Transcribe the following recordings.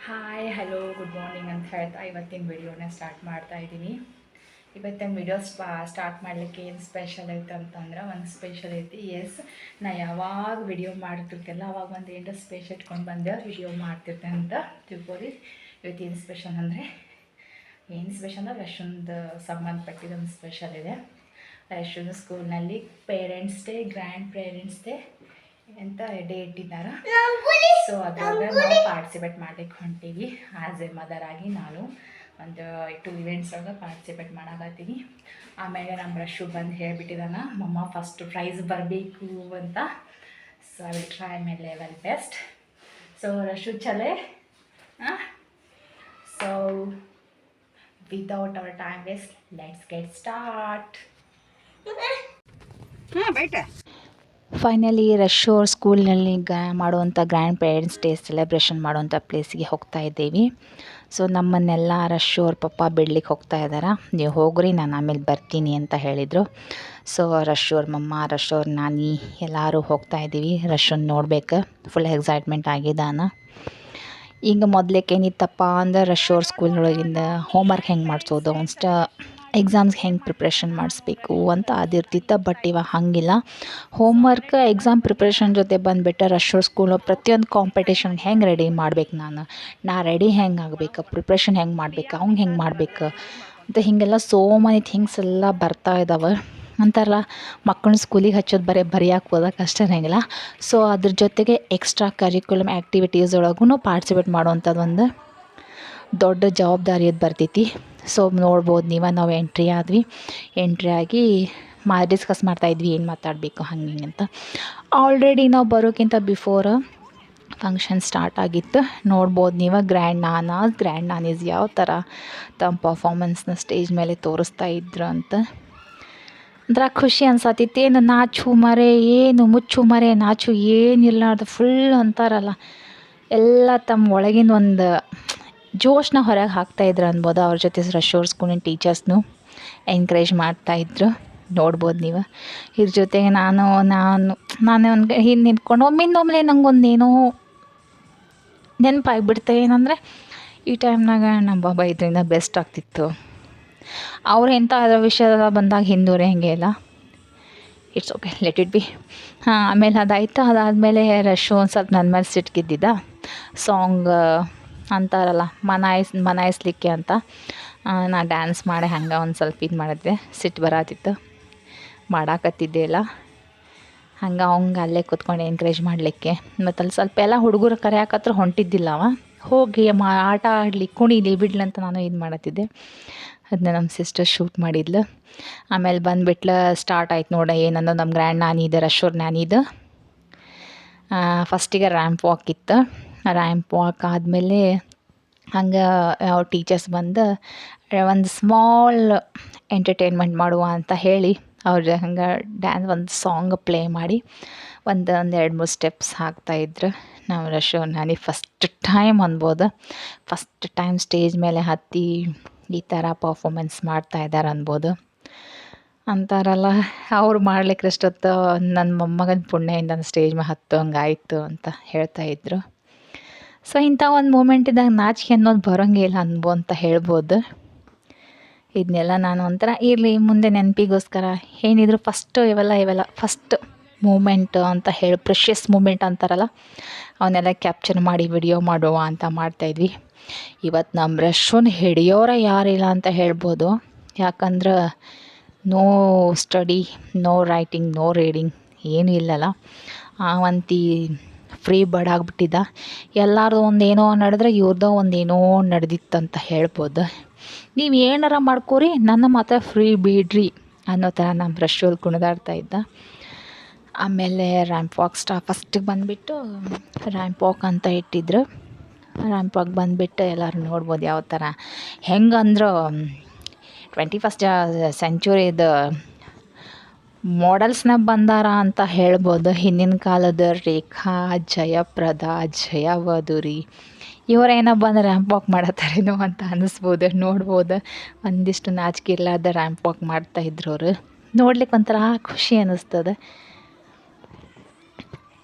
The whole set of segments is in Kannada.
ಹಾಯ್ ಹಲೋ ಗುಡ್ ಮಾರ್ನಿಂಗ್ ಅಂತ ಹೇಳ್ತಾ ಇವತ್ತಿನ ವಿಡಿಯೋನ ಸ್ಟಾರ್ಟ್ ಮಾಡ್ತಾ ಇದ್ದೀನಿ. ಇವತ್ತಿನ ವಿಡಿಯೋ ಸ್ಟಾರ್ಟ್ ಮಾಡಲಿಕ್ಕೆ ಏನು ಸ್ಪೆಷಲ್ ಐತೆ ಅಂತಂದ್ರೆ ಒಂದು ಸ್ಪೆಷಲ್ ಐತಿ. ಎಸ್, ನಾ ಯಾವಾಗ ವಿಡಿಯೋ ಮಾಡ್ತಿರ್ತಿಲ್ಲ ಅವಾಗ ಒಂದು ಏನು ಸ್ಪೆಷಲ್ ಇಟ್ಕೊಂಡು ಬಂದೆ ವಿಡಿಯೋ ಮಾಡ್ತಿರ್ತೆ ಅಂತ ತಿಳ್ಕೊರಿ. ಇವತ್ತೇನು ಸ್ಪೆಷಲ್ ಅಂದರೆ ರಶುಂದು ಸಂಬಂಧಪಟ್ಟಿದ ಒಂದು ಸ್ಪೆಷಲ್ ಇದೆ. ರಶುನ್ ಸ್ಕೂಲ್ನಲ್ಲಿ parents day, grand parents day ಅಂತ ಡೇ ಇಟ್ಟಿದ್ದಾರೆ. ಸೊ ಅದ್ರಾಗ ನಾವು ಪಾರ್ಟಿಸಿಪೇಟ್ ಮಾಡ್ಲಿಕ್ಕೆ ಹೊಂಟೀವಿ. ಆ್ಯಸ್ ಎ ಮದರ್ ಆಗಿ ನಾನು ಒಂದು 2 ಇವೆಂಟ್ಸ್ ಒಳಗೆ ಪಾರ್ಟಿಸಿಪೇಟ್ ಮಾಡಾಕತ್ತೀನಿ. ಆಮೇಲೆ ನಮ್ಮ ರಶು ಬಂದು ಹೇಳಿಬಿಟ್ಟಿದ್ದಾನ, ಮಮ್ಮ ಫಸ್ಟ್ ಪ್ರೈಸ್ ಬರಬೇಕು ಅಂತ. So I will try my level best. So ರಶು ಚಲೆ. So without our time waste, let's get start. Finally ರಶೋರ್ ಸ್ಕೂಲ್ನಲ್ಲಿ ಮಾಡುವಂಥ ಗ್ರ್ಯಾಂಡ್ ಪೇರೆಂಟ್ಸ್ ಡೇ ಸೆಲೆಬ್ರೇಷನ್ ಮಾಡುವಂಥ ಪ್ಲೇಸಿಗೆ ಹೋಗ್ತಾ ಇದ್ದೀವಿ. ಸೊ ನಮ್ಮನ್ನೆಲ್ಲ ರಶೋರ್ ಪಪ್ಪ ಬಿಡ್ಲಿಕ್ಕೆ ಹೋಗ್ತಾ ಇದ್ದಾರೆ. ನೀವು ಹೋಗ್ರಿ, ನಾನು ಆಮೇಲೆ ಬರ್ತೀನಿ ಅಂತ ಹೇಳಿದರು. ಸೊ ರಶೋರ್ ಮಮ್ಮ, ರಶೋರ್ ನಾನಿ ಎಲ್ಲರೂ ಹೋಗ್ತಾ ಇದ್ದೀವಿ. ರಶೋನ್ ನೋಡ್ಬೇಕು, ಫುಲ್ ಎಕ್ಸೈಟ್ಮೆಂಟ್ ಆಗಿದ್ದಾನ. ಈಗ ಮೊದಲೇಕೇನಿತ್ತಪ್ಪ ಅಂದ್ರೆ ರಶೋರ್ ಸ್ಕೂಲ್ನೊಳಗಿಂದ ಹೋಮ್ವರ್ಕ್ ಹೆಂಗೆ ಮಾಡಿಸೋದು, ಎಕ್ಸಾಮ್ಸ್ಗೆ ಹೆಂಗೆ ಪ್ರಿಪ್ರೇಷನ್ ಮಾಡಿಸ್ಬೇಕು ಅಂತ ಅದಿರ್ತಿತ್ತು. ಬಟ್ ಇವಾಗ ಹಾಗಿಲ್ಲ. ಹೋಮ್ವರ್ಕ್ ಎಕ್ಸಾಮ್ ಪ್ರಿಪ್ರೇಷನ್ ಜೊತೆ ಬಂದುಬಿಟ್ಟು ರಶೋರ್ ಸ್ಕೂಲು ಪ್ರತಿಯೊಂದು ಕಾಂಪಿಟೇಷನ್ಗೆ ಹೆಂಗೆ ರೆಡಿ ಮಾಡ್ಬೇಕು, ನಾ ರೆಡಿ ಹೆಂಗೆ ಆಗಬೇಕು, ಪ್ರಿಪ್ರೇಷನ್ ಹೆಂಗೆ ಮಾಡ್ಬೇಕು, ಅವ್ನು ಹೆಂಗೆ ಮಾಡ್ಬೇಕು ಅಂತ ಹೀಗೆಲ್ಲ ಸೋ ಮನಿ ಥಿಂಗ್ಸ್ ಎಲ್ಲ ಬರ್ತಾ ಇದ್ದಾವೆ. ಅಂತಾರಲ್ಲ, ಮಕ್ಕಳನ್ನ ಸ್ಕೂಲಿಗೆ ಹಚ್ಚೋದು ಬರೆಯೋಕೆ ಓದೋಕೆ ಅಷ್ಟೇ ಇರೋಂಗಿಲ್ಲ. ಸೊ ಅದ್ರ ಜೊತೆಗೆ ಎಕ್ಸ್ಟ್ರಾ ಕರಿಕ್ಯುಲಮ್ ಆ್ಯಕ್ಟಿವಿಟೀಸ್ ಒಳಗೂ ಪಾರ್ಟಿಸಿಪೇಟ್ ಮಾಡುವಂಥದ್ದು ಒಂದು ದೊಡ್ಡ ಜವಾಬ್ದಾರಿಯದು ಬರ್ತೈತಿ. ಸೊ ನೋಡ್ಬೋದು ನಾವು ಎಂಟ್ರಿ ಆಗಿ ಡಿಸ್ಕಸ್ ಮಾಡ್ತಾಯಿದ್ವಿ ಏನು ಮಾತಾಡಬೇಕು ಹಂಗೆ ಹಿಂಗೆ ಅಂತ. ಆಲ್ರೆಡಿ ನಾವು ಬರೋಕ್ಕಿಂತ ಬಿಫೋರ್ ಫಂಕ್ಷನ್ ಸ್ಟಾರ್ಟ್ ಆಗಿತ್ತು. ನೋಡ್ಬೋದು ನೀವು ಗ್ರ್ಯಾಂಡ್ ನಾನೀಸ್ ಯಾವ ಥರ ತಮ್ಮ ಪರ್ಫಾರ್ಮೆನ್ಸ್ನ ಸ್ಟೇಜ್ ಮೇಲೆ ತೋರಿಸ್ತಾ ಇದ್ರು ಅಂತ. ಒಂಥರ ಖುಷಿ ಅನ್ಸತ್ತಿತ್ತು. ಏನು ನಾಚು ಮರೆ, ಏನು ಮುಚ್ಚು ಮರೆ, ನಾಚು ಏನಿರಲಾರ್ದು ಫುಲ್ ಅಂತಾರಲ್ಲ, ಎಲ್ಲ ತಮ್ಮ ಒಳಗಿನ ಒಂದು ಜೋಶನ್ನ ಹೊರಗೆ ಹಾಕ್ತಾಯಿದ್ರು ಅನ್ಬೋದು. ಅವ್ರ ಜೊತೆ ರಶೋರ್ ಸ್ಕೂಲಿನ ಟೀಚರ್ಸ್ನು ಎನ್ಕರೇಜ್ ಮಾಡ್ತಾಯಿದ್ರು. ನೋಡ್ಬೋದು ನೀವು. ಇದ್ರ ಜೊತೆಗೆ ನಾನು ಒಂದು ಹಿಂದೆ ನಿಂತ್ಕೊಂಡು ಒಮ್ಮಿಂದೊಮ್ಮೆ ನಂಗೊಂದೇನೋ ನೆನಪಾಗಿಬಿಡ್ತೆ. ಏನಂದರೆ ಈ ಟೈಮ್ನಾಗ ನಮ್ಮ ಬಾಬಾ ಇದರಿಂದ ಬೆಸ್ಟ್ ಆಗ್ತಿತ್ತು. ಅವ್ರು ಎಂಥ ಅದರ ವಿಷಯ ಬಂದಾಗ ಹಿಂದೂರೇ ಹಾಗೆ ಇಲ್ಲ. It's okay, let it be. ಆಮೇಲೆ ಅದಾದಮೇಲೆ ರಶು ಒಂದು ಸ್ವಲ್ಪ ನನ್ನ ಮೇಲೆ ಸಿಟ್ಗಿದ್ದಿದ್ದ. ಸಾಂಗ್ ಅಂತಾರಲ್ಲ, ಮನಾಯಿಸ್ಲಿಕ್ಕೆ ಅಂತ ನಾ ಡ್ಯಾನ್ಸ್ ಮಾಡಿ ಹಂಗೆ ಒಂದು ಸ್ವಲ್ಪ ಇದು ಮಾಡಿದ್ದೆ. ಸಿಟ್ಟು ಬರತ್ತಿತ್ತು, ಮಾಡಾಕತ್ತಿದ್ದೆ ಇಲ್ಲ. ಹಂಗೆ ಅವಂಗೆ ಅಲ್ಲೇ ಕೂತ್ಕೊಂಡು ಎನ್ಕರೇಜ್ ಮಾಡಲಿಕ್ಕೆ. ಮತ್ತು ಅಲ್ಲಿ ಸ್ವಲ್ಪ ಎಲ್ಲ ಹುಡುಗರು ಕರೆಯಾಕತ್ರ ಹೊಂಟಿದ್ದಿಲ್ಲ. ಹೋಗಿ ಆಟ ಆಡಲಿ, ಕುಣಿಲಿ, ಬಿಡ್ಲಂತ ನಾನು ಇದು ಮಾಡತ್ತಿದ್ದೆ. ಅದನ್ನ ನಮ್ಮ ಸಿಸ್ಟರ್ ಶೂಟ್ ಮಾಡಿದ್ಲು. ಆಮೇಲೆ ಬಂದುಬಿಟ್ಲು. ಸ್ಟಾರ್ಟ್ ಆಯ್ತು ನೋಡಿ ಏನಂದ್ರೆ ನಮ್ಮ ಗ್ರ್ಯಾಂಡ್ ನಾನಿದು, ರಶೋರ್ ನಾನಿದು. ಫಸ್ಟಿಗೆ ರ್ಯಾಂಪ್ ವಾಕ್ ಇತ್ತು. ರ್ಯಾಂಪ್ ವಾಕ್ ಆದಮೇಲೆ ಹಂಗೆ ಯಾವ ಟೀಚರ್ಸ್ ಬಂದು ಒಂದು ಸ್ಮಾಲ್ ಎಂಟರ್ಟೈನ್ಮೆಂಟ್ ಮಾಡುವ ಅಂತ ಹೇಳಿ ಅವ್ರು ಹಂಗೆ ಒಂದು ಸಾಂಗ್ ಪ್ಲೇ ಮಾಡಿ ಒಂದು 2-3 ಸ್ಟೆಪ್ಸ್ ಹಾಕ್ತಾಯಿದ್ರು. ನಾವು ರಶೋರ್ ನಾನಿ ಫಸ್ಟ್ ಟೈಮ್ ಅನ್ಬೋದು, ಫಸ್ಟ್ ಟೈಮ್ ಸ್ಟೇಜ್ ಮೇಲೆ ಹತ್ತಿ ಈ ಥರ ಪರ್ಫಾಮೆನ್ಸ್ ಮಾಡ್ತಾಯಿದ್ದಾರೆ ಅನ್ಬೋದು. ಅಂತಾರಲ್ಲ, ಅವ್ರು ಮಾಡ್ಲಿಕ್ಕೆ ಅಷ್ಟೊತ್ತು ನನ್ನ ಮೊಮ್ಮಗನ ಪುಣ್ಯದಿಂದ ಸ್ಟೇಜ್ ಮೇಲೆ ಹತ್ತೋಂಗಾಯಿತು ಅಂತ ಹೇಳ್ತಾಯಿದ್ರು. ಸೊ ಇಂಥ ಒಂದು ಮೂಮೆಂಟಿದಾಗ ನಾಚಿಕೆ ಅನ್ನೋದು ಬರೋಂಗಿಲ್ಲ ಅಂತ ಹೇಳ್ಬೋದು. ಇದನ್ನೆಲ್ಲ ನಾನು ಒಂಥರ ಇರಲಿ ಮುಂದೆ ನೆನಪಿಗೋಸ್ಕರ ಏನಿದ್ರು ಫಸ್ಟು ಇವೆಲ್ಲ ಫಸ್ಟ್ ಮೂಮೆಂಟ್ ಅಂತ ಹೇಳಿ, ಪ್ರೆಷಿಯಸ್ ಮೂಮೆಂಟ್ ಅಂತಾರಲ್ಲ, ಅವನ್ನೆಲ್ಲ ಕ್ಯಾಪ್ಚರ್ ಮಾಡಿ ವಿಡಿಯೋ ಮಾಡುವ ಅಂತ ಮಾಡ್ತಾಯಿದ್ವಿ. ಇವತ್ತು ನಮ್ಮ ರಶುನ್ ಹಿಡಿಯೋರ ಯಾರಿಲ್ಲ ಅಂತ ಹೇಳ್ಬೋದು. ಯಾಕಂದ್ರೆ no study, no writing, no reading ಏನೂ ಇಲ್ಲಲ್ಲ. ಅವಂತಿ ಫ್ರೀ ಬರ್ಡ್ ಆಗಿಬಿಟ್ಟಿದ್ದ. ಎಲ್ಲರೂ ಒಂದೇನೋ ನಡೆದ್ರೆ ಇವ್ರದ್ದು ಒಂದೇನೋ ನಡೆದಿತ್ತಂತ ಹೇಳ್ಬೋದು. ನೀವು ಏನಾರ ಮಾಡ್ಕೋರಿ, ನನ್ನ ಮಾತ್ರ ಫ್ರೀ ಬಿಡ್ರಿ ಅನ್ನೋ ಥರ ನಮ್ಮ ರಶೋಲ್ ಕುಣಿದಾಡ್ತಾ ಇದ್ದ. ಆಮೇಲೆ ರ್ಯಾಂಪ್ ವಾಕ್ ಫಸ್ಟಿಗೆ ಬಂದುಬಿಟ್ಟು ರ್ಯಾಂಪ್ ವಾಕ್ ಅಂತ ಇಟ್ಟಿದ್ರು. ರ್ಯಾಂಪ್ ವಾಕ್ ಬಂದುಬಿಟ್ಟು ಎಲ್ಲರೂ ನೋಡ್ಬೋದು ಯಾವ ಥರ ಹೆಂಗಂದ್ರೆ 21st ಸೆಂಚುರಿದು ಮಾಡೆಲ್ಸ್ನ ಬಂದಾರ ಅಂತ ಹೇಳ್ಬೋದು. ಹಿಂದಿನ ಕಾಲದ ರೇಖಾ, ಜಯಪ್ರದಾ, ಜಯವಧುರಿ ಇವರೇನೋ ಬಂದು ರ್ಯಾಂಪ್ ವಾಕ್ ಮಾಡತ್ತಾರೇನೋ ಅಂತ ಅನ್ನಿಸ್ಬೋದು. ನೋಡ್ಬೋದು, ಒಂದಿಷ್ಟು ನಾಚಿಕೆ ಇರ್ಲಾರ್ದ ರ್ಯಾಂಪ್ ವಾಕ್ ಮಾಡ್ತಾಯಿದ್ರು ಅವರು. ನೋಡ್ಲಿಕ್ಕೆ ಒಂಥರ ಖುಷಿ ಅನ್ನಿಸ್ತದೆ.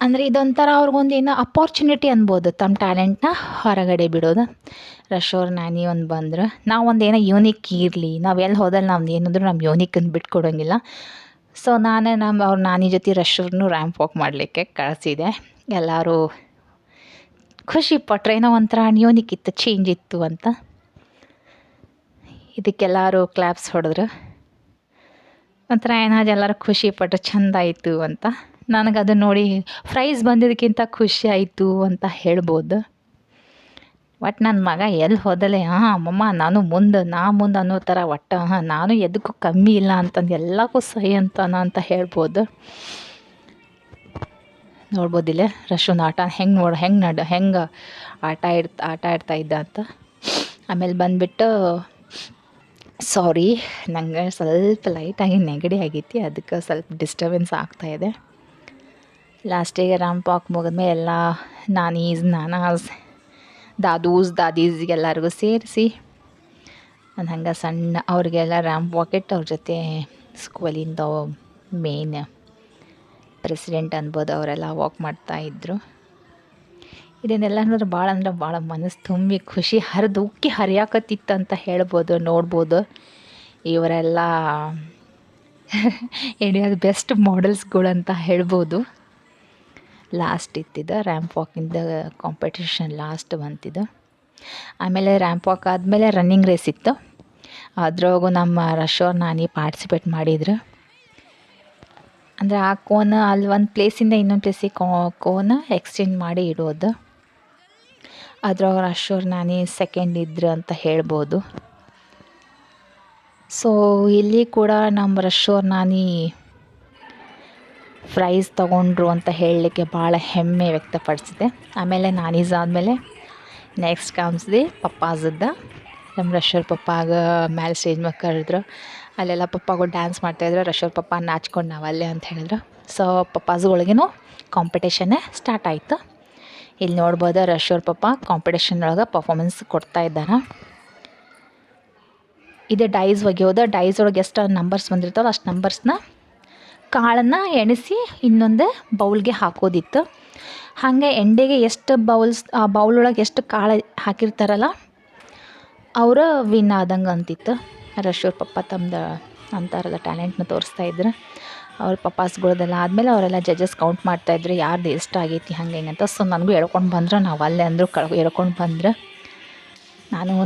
ಅಂದರೆ ಇದೊಂಥರ ಅವ್ರಿಗೊಂದು ಏನೋ ಅಪಾರ್ಚುನಿಟಿ ಅನ್ಬೋದು ತಮ್ಮ ಟ್ಯಾಲೆಂಟ್ನ ಹೊರಗಡೆ ಬಿಡೋದು. ರಶ್ ಅವ್ರ ನಾನಿ ಒಂದು ಬಂದ್ರೆ ನಾವು ಒಂದು ಏನೋ ಯೂನಿಕ್ ಇರಲಿ, ನಾವು ಎಲ್ಲಿ ಹೋದಲ್ಲಿ ನಾವು ಏನಾದರೂ ನಮ್ಮ ಯೂನಿಕನ್ನು ಬಿಟ್ಕೊಡೋಂಗಿಲ್ಲ. ಸೊ ನಾನೇ ಅವ್ರ ನಾನಿ ಜೊತೆ ರಶ್ ಅವ್ರನ್ನೂ ರ್ಯಾಂಪ್ ವಾಕ್ ಮಾಡಲಿಕ್ಕೆ ಕಳಿಸಿದೆ. ಎಲ್ಲರೂ ಖುಷಿ ಪಟ್ರೆ, ಏನೋ ಒಂಥರ ಯೂನಿಕ್ ಇತ್ತು, ಚೇಂಜ್ ಇತ್ತು ಅಂತ. ಇದಕ್ಕೆಲ್ಲರೂ ಕ್ಲಾಪ್ಸ್ ಹೊಡೆದ್ರು. ಒಂಥರ ಏನಾದ್ರು ಎಲ್ಲರೂ ಖುಷಿ ಪಟ್ಟರು, ಚೆಂದ ಆಯಿತು ಅಂತ. ನನಗದು ನೋಡಿ ಪ್ರೈಸ್ ಬಂದಿದ್ದಕ್ಕಿಂತ ಖುಷಿ ಆಯಿತು ಅಂತ ಹೇಳ್ಬೋದು. ಒಟ್ಟು ನನ್ನ ಮಗ ಎಲ್ಲಿ ಹೋದಲೇ ಅಮ್ಮಮ್ಮ ನಾನು ಮುಂದೆ ಅನ್ನೋ ಥರ ಒಟ್ಟು ನಾನು ಎದಕ್ಕೂ ಕಮ್ಮಿ ಇಲ್ಲ ಅಂತಂದು ಎಲ್ಲಕ್ಕೂ ಸಹಿ ಅಂತ ಹೇಳ್ಬೋದು. ನೋಡ್ಬೋದಿಲ್ಲ ರಶುನ ಆಟ ಹೆಂಗೆ ಆಟ ಆಡ್ತಾ ಇದ್ದ ಅಂತ. ಆಮೇಲೆ ಬಂದುಬಿಟ್ಟು ಸಾರಿ, ನಂಗೆ ಸ್ವಲ್ಪ ಲೈಟಾಗಿ ನೆಗಡಿ ಆಗೈತಿ, ಅದಕ್ಕೆ ಸ್ವಲ್ಪ ಡಿಸ್ಟರ್ಬೆನ್ಸ್ ಆಗ್ತಾಯಿದೆ. ಲಾಸ್ಟಿಗೆ ರ್ಯಾಂಪ್ ವಾಕ್ ಮುಗಿದ್ಮೇಲೆ ಎಲ್ಲ ನಾನಾಸ್ ದಾದೀಸ್ ಎಲ್ಲರಿಗೂ ಸೇರಿಸಿ ನಾನು ಹಂಗೆ ಸಣ್ಣ ಅವ್ರಿಗೆಲ್ಲ ರ್ಯಾಂಪ್ ವಾಕ್ ಇಟ್ಟು ಅವ್ರ ಜೊತೆ ಸ್ಕೂಲಿಂದ ಮೇನ್ ಪ್ರೆಸಿಡೆಂಟ್ ಅನ್ಬೋದು ಅವರೆಲ್ಲ ವಾಕ್ ಮಾಡ್ತಾಯಿದ್ರು. ಇದನ್ನೆಲ್ಲ ನೋಡಿದ್ರೆ ಭಾಳ ಮನಸ್ಸು ತುಂಬಿ ಖುಷಿ ಉಕ್ಕಿ ಹರಿಯಾಕತ್ತಿತ್ತು ಅಂತ ಹೇಳ್ಬೋದು. ನೋಡ್ಬೋದು ಇವರೆಲ್ಲ ಇಂಡಿಯಾದ ಬೆಸ್ಟ್ ಮಾಡೆಲ್ಸ್ಗಳಂತ ಹೇಳ್ಬೋದು. ಲಾಸ್ಟ್ ಇತ್ತಿದ್ದು ರ್ಯಾಂಪ್ ವಾಕಿಂದ ಕಾಂಪಿಟೇಷನ್ ಲಾಸ್ಟ್ ಬಂತಿದ್ದು. ಆಮೇಲೆ ರ್ಯಾಂಪ್ ವಾಕ್ ಆದಮೇಲೆ ರನ್ನಿಂಗ್ ರೇಸ್ ಇತ್ತು. ಅದ್ರಾಗೂ ನಮ್ಮ ರಶ್ ಅವ್ರ ನಾನಿ ಪಾರ್ಟಿಸಿಪೇಟ್ ಮಾಡಿದ್ರು. ಅಂದರೆ ಆ ಕೋನ ಅಲ್ಲಿ ಒಂದು ಪ್ಲೇಸಿಂದ ಇನ್ನೊಂದು ಪ್ಲೇಸಿಗೆ ಕೋನ ಎಕ್ಸ್ಚೇಂಜ್ ಮಾಡಿ ಇಡೋದು. ಅದ್ರಾಗ ರಶ್ ಅವ್ರ ನಾನಿ ಸೆಕೆಂಡ್ ಇದ್ರು ಅಂತ ಹೇಳ್ಬೋದು. ಸೊ ಇಲ್ಲಿ ಕೂಡ ನಮ್ಮ ರಶ್ ಅವ್ರ ನಾನಿ ಪ್ರೈಸ್ ತೊಗೊಂಡ್ರು ಅಂತ ಹೇಳಲಿಕ್ಕೆ ಭಾಳ ಹೆಮ್ಮೆ ವ್ಯಕ್ತಪಡಿಸಿದೆ. ಆಮೇಲೆ ನಾನೀಸ್ ಆದಮೇಲೆ ನೆಕ್ಸ್ಟ್ ಕಮ್ಸ್ದು ಪಪ್ಪಾಜದ್ದು. ನಮ್ಮ ರಶ್ ಅವ್ರ ಪಪ್ಪಾಗ ಮ್ಯಾಲೆ ಸ್ಟೇಜ್ ಮೇಲೆ ಕರೆದ್ರು. ಅಲ್ಲೆಲ್ಲ ಪಪ್ಪಾಗಳು ಡ್ಯಾನ್ಸ್ ಮಾಡ್ತಾಯಿದ್ರು. ರಶ್ ಅವ್ರ ಪಪ್ಪ ನಾಚ್ಕೊಂಡು ನಾವಲ್ಲೇ ಅಂತ ಹೇಳಿದ್ರು. ಸೊ ಪಪ್ಪಾಸ್ಗಳಿಗೇನು ಕಾಂಪಿಟೇಷನ್ನೇ ಸ್ಟಾರ್ಟ್ ಆಯಿತು. ಇಲ್ಲಿ ನೋಡ್ಬೋದು ರಶ್ ಅವ್ರ ಪಪ್ಪ ಕಾಂಪಿಟೇಷನ್ ಒಳಗೆ ಪರ್ಫಾಮೆನ್ಸ್ ಕೊಡ್ತಾ ಇದ್ದಾರೆ. ಇದು ಡೈಸ್ ಒಗೆಯೋದು. ಡೈಸ್ ಒಳಗೆ ಎಷ್ಟು ನಂಬರ್ಸ್ ಬಂದಿರ್ತಾವಲ್ಲ ಅಷ್ಟು ನಂಬರ್ಸ್ನ ಕಾಳನ್ನು ಎಣಿಸಿ ಇನ್ನೊಂದು ಬೌಲ್ಗೆ ಹಾಕೋದಿತ್ತು. ಹಾಗೆ ಎಂಡೆಗೆ ಎಷ್ಟು ಆ ಬೌಲೊಳಗೆ ಎಷ್ಟು ಕಾಳು ಹಾಕಿರ್ತಾರಲ್ಲ ಅವರು ವಿನ್ ಆದಂಗೆ ಅಂತಿತ್ತು. ರಶ್ ಅವ್ರ ಪಪ್ಪ ತಮ್ಮದು ಅಂತಾರಲ್ಲ ಟ್ಯಾಲೆಂಟ್ನ ತೋರಿಸ್ತಾಯಿದ್ರು. ಅವ್ರ ಪಪ್ಪಾಸ್ಗಳದೆಲ್ಲ ಆದಮೇಲೆ ಅವರೆಲ್ಲ ಜಡ್ಜಸ್ ಕೌಂಟ್ ಮಾಡ್ತಾಯಿದ್ರು ಯಾರ್ದು ಎಷ್ಟು ಆಗೈತಿ ಹಂಗೆ ಅಂತ. ಸೊ ನನಗೂ ಹೇಳ್ಕೊಂಡು ಬಂದ್ರೆ ನಾವು ಅಲ್ಲೇ ಅಂದರು ಹೇಳ್ಕೊಂಡು ಬಂದ್ರೆ ನಾನು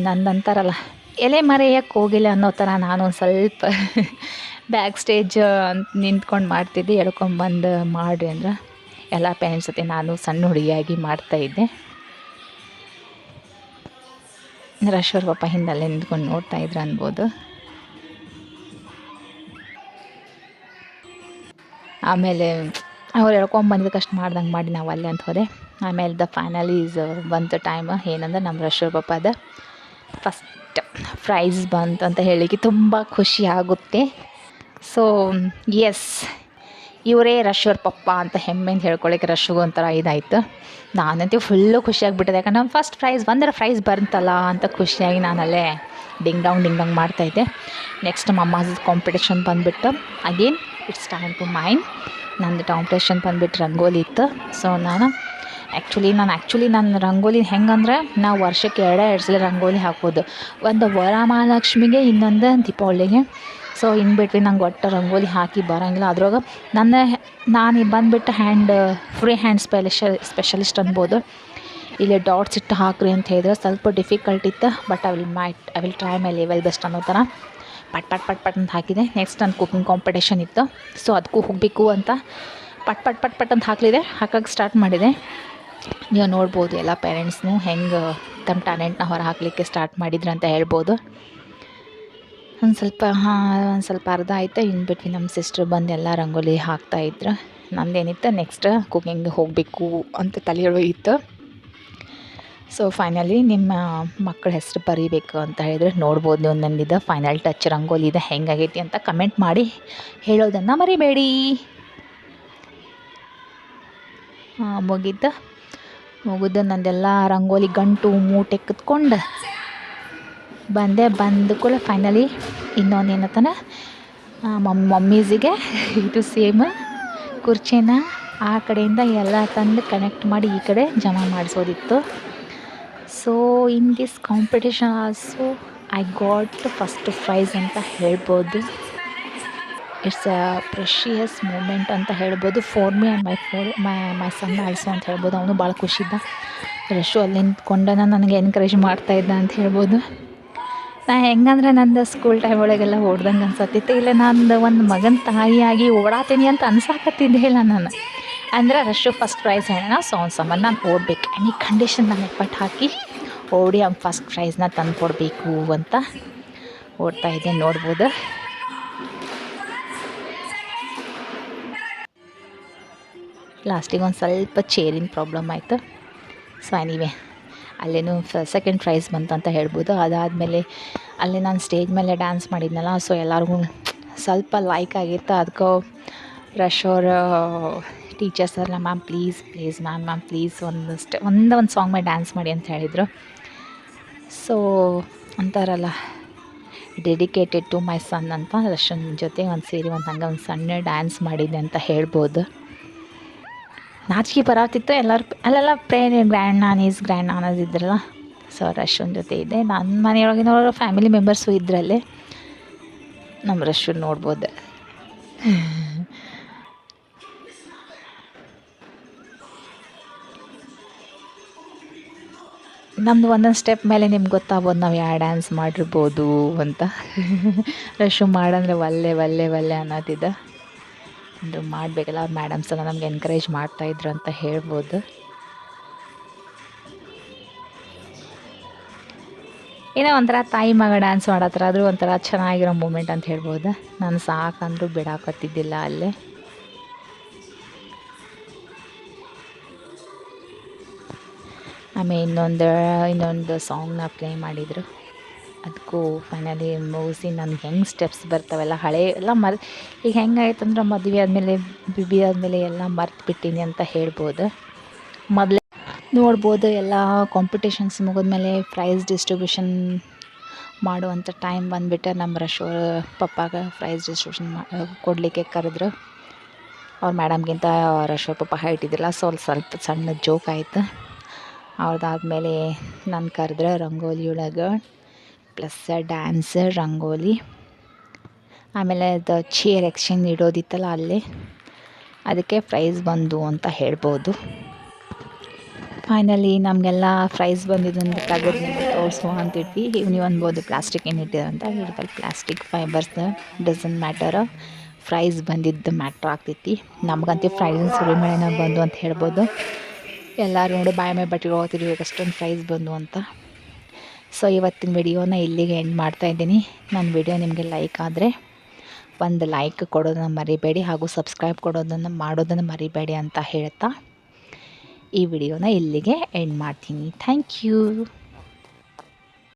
ನಂದು ಅಂತಾರಲ್ಲ ಎಲೆ ಮರೆಯಕ್ಕೆ ಹೋಗಿಲ್ಲ ಅನ್ನೋ ಥರ ನಾನು ಒಂದು ಸ್ವಲ್ಪ ಬ್ಯಾಕ್ ಸ್ಟೇಜ್ ನಿಂತ್ಕೊಂಡು ಮಾಡ್ತಿದ್ದೆ. ಹೇಳ್ಕೊಂಬಂದು ಮಾಡಿರಿ ಅಂದ್ರೆ ಎಲ್ಲ ಪೇರೆಂಟ್ಸ್ ಜೊತೆ ನಾನು ಸಣ್ಣ ಹುಡುಗಿಯಾಗಿ ಮಾಡ್ತಾಯಿದ್ದೆ. ರಶ್ ಅವ್ರ ಪಪ್ಪ ಹಿಂದಲ್ಲೇ ನಿಂತ್ಕೊಂಡು ನೋಡ್ತಾಯಿದ್ರು ಅನ್ಬೋದು. ಆಮೇಲೆ ಅವ್ರು ಹೇಳ್ಕೊಂಬಂದಿದ್ದಕ್ಕಷ್ಟು ಮಾಡ್ದಂಗೆ ಮಾಡಿ ನಾವು ಅಲ್ಲೇ ಅಂತ ಹೋದೆ. ಆಮೇಲೆ ಫೈನಲೀಸ್ ಬಂತು ಟೈಮ್. ಏನಂದ್ರೆ ನಮ್ಮ ರಶ್ ಅವ್ರ ಪಪ್ಪದ ಫಸ್ಟ್ ಪ್ರೈಸ್ ಬಂತು ಅಂತ ಹೇಳಿಕ್ಕೆ ತುಂಬ ಖುಷಿ ಆಗುತ್ತೆ. ಸೊ ಎಸ್, ಇವರೇ ರಶ್ ಅವ್ರ ಪಪ್ಪ ಅಂತ ಹೆಮ್ಮೆಯಿಂದ ಹೇಳ್ಕೊಳ್ಳಿಕ್ಕೆ ರಶ್ಗೂ ಒಂಥರ ಇದಾಯಿತು. ನಾನಂತೂ ಫುಲ್ಲು ಖುಷಿಯಾಗಿಬಿಟ್ಟಿದೆ. ಯಾಕಂದ್ರೆ ನಮ್ಮ ಫಸ್ಟ್ ಪ್ರೈಸ್ ಬಂತಲ್ಲ ಅಂತ ಖುಷಿಯಾಗಿ ನಾನಲ್ಲೇ ಡಿಂಗ್ ಡಾಂಗ್ ಮಾಡ್ತಾಯಿದ್ದೆ. ನೆಕ್ಸ್ಟ್ ಮಮ್ಮಾಸ್ ಕಾಂಪಿಟೇಷನ್ ಬಂದುಬಿಟ್ಟು again it's time to mine. ನಂದು ಕಾಂಪಿಟೇಷನ್ ಬಂದುಬಿಟ್ಟು ರಂಗೋಲಿ ಇತ್ತು. ಸೊ ನಾನು ರಂಗೋಲಿ ಹೆಂಗಂದ್ರೆ ನಾವು ವರ್ಷಕ್ಕೆ ಎರಡು ಸಲ ರಂಗೋಲಿ ಹಾಕೋದು. ಒಂದು ವರಮಹಾಲಕ್ಷ್ಮಿಗೆ, ಇನ್ನೊಂದು ದೀಪಾವಳಿಗೆ. ಸೊ ಇನ್ ಬಿಟ್ವಿ ನಂಗೆ ಒಟ್ಟು ರಂಗೋಲಿ ಹಾಕಿ ಬರೋಂಗಿಲ್ಲ. ಅದ್ರಾಗ ನಾನು ಬಂದುಬಿಟ್ಟು ಫ್ರೀ ಹ್ಯಾಂಡ್ ಸ್ಪೆಷಲಿಸ್ಟ್ ಅನ್ಬೋದು. ಇಲ್ಲಿ ಡಾಟ್ಸ್ ಇಟ್ಟು ಹಾಕ್ರಿ ಅಂತ ಹೇಳಿದ್ರೆ ಸ್ವಲ್ಪ ಡಿಫಿಕಲ್ಟ್ ಇತ್ತು. But I will try my level best ಅನ್ನೋ ಥರ ಪಟ್ ಅಂತ ಹಾಕಿದೆ. ನೆಕ್ಸ್ಟ್ ನನ್ನ ಕುಕಿಂಗ್ ಕಾಂಪಿಟೇಷನ್ ಇತ್ತು. ಸೊ ಅದಕ್ಕೂ ಹೋಗಬೇಕು ಅಂತ ಪಟ್ ಅಂತ ಹಾಕಕ್ಕೆ ಸ್ಟಾರ್ಟ್ ಮಾಡಿದೆ. ನೀವು ನೋಡ್ಬೋದು ಎಲ್ಲ ಪೇರೆಂಟ್ಸ್ನು ಹೆಂಗೆ ತಮ್ಮ ಟ್ಯಾಲೆಂಟ್ನ ಹೊರ ಹಾಕಲಿಕ್ಕೆ ಸ್ಟಾರ್ಟ್ ಮಾಡಿದ್ರು ಅಂತ ಹೇಳ್ಬೋದು. ಒಂದು ಸ್ವಲ್ಪ ಅರ್ಧ ಆಯಿತು. ಇನ್ ಬಿಟ್ವಿ ನಮ್ಮ ಸಿಸ್ಟ್ರು ಬಂದು ಎಲ್ಲ ರಂಗೋಲಿ ಹಾಕ್ತಾಯಿದ್ರು. ನಂದೇನಿತ್ತು ನೆಕ್ಸ್ಟ್ ಕುಕಿಂಗ್ ಹೋಗಬೇಕು ಅಂತ ತಲೆಯೊಳಗೆ ಇತ್ತು. ಸೊ ಫೈನಲಿ ನಿಮ್ಮ ಮಕ್ಕಳ ಹೆಸರು ಬರೀಬೇಕು ಅಂತ ಹೇಳಿದ್ರೆ ನೋಡ್ಬೋದು ನೀವು ನಂದಿದ್ದು ಫೈನಲ್ ಟಚ್ ರಂಗೋಲಿ ಇದೆ ಹೆಂಗಾಗೈತಿ ಅಂತ ಕಮೆಂಟ್ ಮಾಡಿ ಹೇಳೋದನ್ನು ಮರಿಬೇಡಿ. ಮುಗಿದು ನಂದೆಲ್ಲ ರಂಗೋಲಿ ಗಂಟು ಮೂಟೆ ಕುತ್ಕೊಂಡು ಬಂದ ಕೂಡ ಫೈನಲಿ ಇನ್ನೊಂದು ಏನತ್ತಾನ ಮಮ್ಮೀಸಿಗೆ ಇದು ಸೇಮ್ ಕುರ್ಚಿನ ಆ ಕಡೆಯಿಂದ ಎಲ್ಲ ತಂದು ಕನೆಕ್ಟ್ ಮಾಡಿ ಈ ಕಡೆ ಜಮಾ ಮಾಡಿಸೋದಿತ್ತು. So in this competition also I got first prize ಅಂತ ಹೇಳ್ಬೋದು. ಇಟ್ಸ್ ಅ ಪ್ರೆಷಿಯಸ್ ಮೂಮೆಂಟ್ ಅಂತ ಹೇಳ್ಬೋದು for me and my son also ಅಂತ ಹೇಳ್ಬೋದು. ಅವನು ಭಾಳ ಖುಷಿದ್ದ. ರಶು ಅಲ್ಲಿ ನಿಂತ್ಕೊಂಡನ ನನಗೆ ಎನ್ಕರೇಜ್ ಮಾಡ್ತಾಯಿದ್ದ ಅಂತ ಹೇಳ್ಬೋದು. ನಾ ಹೆಂಗಂದ್ರೆ ನಂದು ಸ್ಕೂಲ್ ಟೈಮ್ ಒಳಗೆಲ್ಲ ಓಡ್ದಂಗೆ ಅನ್ಸತ್ತಿತ್ತು. ಇಲ್ಲ ನಂದು ಒಂದು ಮಗನ ತಾಯಿಯಾಗಿ ಓಡಾತೀನಿ ಅಂತ ಅನ್ಸಾಕತ್ತಿದ್ದೆ ಇಲ್ಲ ನಾನು. ಅಂದ್ರೆ ರಶು ಫಸ್ಟ್ ಪ್ರೈಸ್ ಹೇಳೋಣ, ಸೊ ಅವ್ನ ಸಂಬಂಧ ನಾನು ಓಡಬೇಕು, ಎನಿ ಕಂಡೀಷನ್ ನಾನು ಎಫರ್ಟ್ ಹಾಕಿ ಓಡಿ ಅವ್ನು ಫಸ್ಟ್ ಪ್ರೈಸ್ನ ತಂದು ಕೊಡಬೇಕು ಅಂತ ಓಡ್ತಾಯಿದ್ದೆ. ನೋಡ್ಬೋದು ಲಾಸ್ಟಿಗೆ ಒಂದು ಸ್ವಲ್ಪ ಚೇರಿನ ಪ್ರಾಬ್ಲಮ್ ಆಯಿತು. ಸೊ ಎನಿವೆ ಅಲ್ಲೇನು ಸೆಕೆಂಡ್ ಪ್ರೈಸ್ ಬಂತು ಅಂತ ಹೇಳ್ಬೋದು. ಅದಾದಮೇಲೆ ಅಲ್ಲಿ ನಾನು ಸ್ಟೇಜ್ ಮೇಲೆ ಡ್ಯಾನ್ಸ್ ಮಾಡಿದ್ನಲ್ಲ, ಸೊ ಎಲ್ಲರಿಗೂ ಸ್ವಲ್ಪ ಲೈಕ್ ಆಗಿತ್ತು. ಅದಕ್ಕೆ ರಶ್ ಅವರ ಟೀಚರ್ಸ್ ಎಲ್ಲ ಮ್ಯಾಮ್ ಪ್ಲೀಸ್ ಮ್ಯಾಮ್ ಪ್ಲೀಸ್ ಒಂದು ಸಾಂಗ್ ಮೇಲೆ ಡ್ಯಾನ್ಸ್ ಮಾಡಿ ಅಂತ ಹೇಳಿದರು. ಸೊ ಅಂತಾರಲ್ಲ ಡೆಡಿಕೇಟೆಡ್ ಟು ಮೈ ಸನ್ ಅಂತ ರಶನ್ ಜೊತೆ ಒಂದು ಸೇರಿ ಹಂಗೆ ಒಂದು ಸಣ್ಣ ಡ್ಯಾನ್ಸ್ ಮಾಡಿದ್ದೆ ಅಂತ ಹೇಳ್ಬೋದು. ನಾಚಿಕೆ ಬರತ್ತಿತ್ತು. ಎಲ್ಲರೂ ಅಲ್ಲೆಲ್ಲ ಗ್ರ್ಯಾಂಡ್ ನಾನೀಸ್ ಇದ್ರಲ್ಲ, ಸೊ ರಶನ್ ಜೊತೆ ಇದ್ದೆ. ನನ್ನ ಮನೆಯೊಳಗಿನವರು ಫ್ಯಾಮಿಲಿ ಮೆಂಬರ್ಸು ಇದ್ರಲ್ಲಿ. ನಮ್ಮ ರಶನ್ ನೋಡ್ಬೋದು. ನಮ್ಮದು ಒಂದೊಂದು ಸ್ಟೆಪ್ ಮೇಲೆ ನಿಮ್ಗೆ ಗೊತ್ತಾಗ್ಬೋದು ನಾವು ಯಾವ ಡ್ಯಾನ್ಸ್ ಮಾಡಿರ್ಬೋದು ಅಂತ. ರಶು ಮಾಡಂದರೆ ಒಲ್ಲೆ ಅನ್ನೋದಿದ್ದ. ಅಂದರೆ ಮಾಡಬೇಕಲ್ಲ, ಅವ್ರು ಮೇಡಮ್ಸ್ ಎಲ್ಲ ನಮ್ಗೆ ಎನ್ಕರೇಜ್ ಮಾಡ್ತಾಯಿದ್ರು ಅಂತ ಹೇಳ್ಬೋದು. ಏನೋ ಒಂಥರ ತಾಯಿ ಮಗ ಡ್ಯಾನ್ಸ್ ಮಾಡತ್ರ ಆದರೂ ಒಂಥರ ಚೆನ್ನಾಗಿರೋ ಮೂಮೆಂಟ್ ಅಂತ ಹೇಳ್ಬೋದು. ನಾನು ಸಾಕಂದ್ರೂ ಬಿಡಾಕತ್ತಿದ್ದಿಲ್ಲ ಅಲ್ಲೇ. ಆಮೇಲೆ ಇನ್ನೊಂದು ಸಾಂಗ್ನ ಪ್ಲೇ ಮಾಡಿದರು. ಅದಕ್ಕೂ ಫೈನಲಿ ಮುಗಿಸಿ ನನಗೆ ಹೆಂಗೆ ಸ್ಟೆಪ್ಸ್ ಬರ್ತಾವೆಲ್ಲ ಹಳೆ ಎಲ್ಲ ಈಗ ಹೆಂಗಾಯ್ತು ಅಂದ್ರೆ ಮದುವೆ ಆದಮೇಲೆ ಬಿಬಿ ಆದಮೇಲೆ ಎಲ್ಲ ಮರ್ತುಬಿಟ್ಟಿನಿ ಅಂತ ಹೇಳ್ಬೋದು. ಮೊದಲೇ ನೋಡ್ಬೋದು ಎಲ್ಲ ಕಾಂಪಿಟೇಷನ್ಸ್ ಮುಗಿದ್ಮೇಲೆ ಪ್ರೈಸ್ ಡಿಸ್ಟ್ರಿಬ್ಯೂಷನ್ ಮಾಡುವಂಥ ಟೈಮ್ ಬಂದುಬಿಟ್ಟು ನಮ್ಮ ರಶ್ ಪಪ್ಪಾಗ ಪ್ರೈಸ್ ಡಿಸ್ಟ್ರಿಬ್ಯೂಷನ್ ಕೊಡಲಿಕ್ಕೆ ಕರೆದ್ರು. ಅವ್ರ ಮೇಡಮ್ಗಿಂತ ರಶ್ ಪಪ್ಪ ಹೈಟ್ ಇದ್ದಿಲ್ಲ, ಸೊ ಸ್ವಲ್ಪ ಸಣ್ಣ ಜೋಕ್ ಆಯಿತು. ಅವ್ರದ್ದಾದ್ಮೇಲೆ ನಾನು ಕರೆದ್ರೆ ರಂಗೋಲಿ ಒಳಗೆ ಪ್ಲಸ್ ಡ್ಯಾನ್ಸ್ ರಂಗೋಲಿ, ಆಮೇಲೆ ಅದು ಚೇರ್ ಎಕ್ಸ್ಚೇಂಜ್ ಇಡೋದಿತ್ತಲ್ಲ ಅಲ್ಲಿ, ಅದಕ್ಕೆ ಪ್ರೈಸ್ ಬಂದು ಅಂತ ಹೇಳ್ಬೋದು. ಫೈನಲಿ ನಮಗೆಲ್ಲ ಪ್ರೈಸ್ ಬಂದಿದ್ದೊಂದು ತೆಗೆದು ತೋರಿಸುವ ಅಂತಿದ್ವಿ. ನೀವು ಅನ್ಬೋದು ಪ್ಲಾಸ್ಟಿಕ್ ಏನಿಟ್ಟಿದೆ ಅಂತ. ಇರ್ಬಲ್ plastic fibres doesn't matter, prize ಬಂದಿದ್ದು ಮ್ಯಾಟ್ರ್ ಆಗ್ತೈತಿ. ನಮಗಂತೂ ಪ್ರೈಸ್ ಸುರಿಮಳೆನ ಬಂದು ಅಂತ ಹೇಳ್ಬೋದು. ಎಲ್ಲರೂ ನೋಡಿ ಬಾಯ ಮೇಲೆ ಬಟ್ಟೆ ಹೋಗ್ತಿರ್ಬೇಕು, ಅಷ್ಟೊಂದು ಪ್ರೈಸ್ ಬಂದು ಅಂತ. ಸೊ ಇವತ್ತಿನ ವಿಡಿಯೋನ ಇಲ್ಲಿಗೆ ಎಂಡ್ ಮಾಡ್ತಾಯಿದ್ದೀನಿ. ನನ್ನ ವಿಡಿಯೋ ನಿಮಗೆ ಲೈಕ್ ಆದರೆ ಒಂದು ಲೈಕ್ ಕೊಡೋದನ್ನು ಮರಿಬೇಡಿ, ಹಾಗೂ ಸಬ್ಸ್ಕ್ರೈಬ್ ಮಾಡೋದನ್ನು ಮರಿಬೇಡಿ ಅಂತ ಹೇಳ್ತಾ ಈ ವಿಡಿಯೋನ ಇಲ್ಲಿಗೆ ಎಂಡ್ ಮಾಡ್ತೀನಿ. Thank you.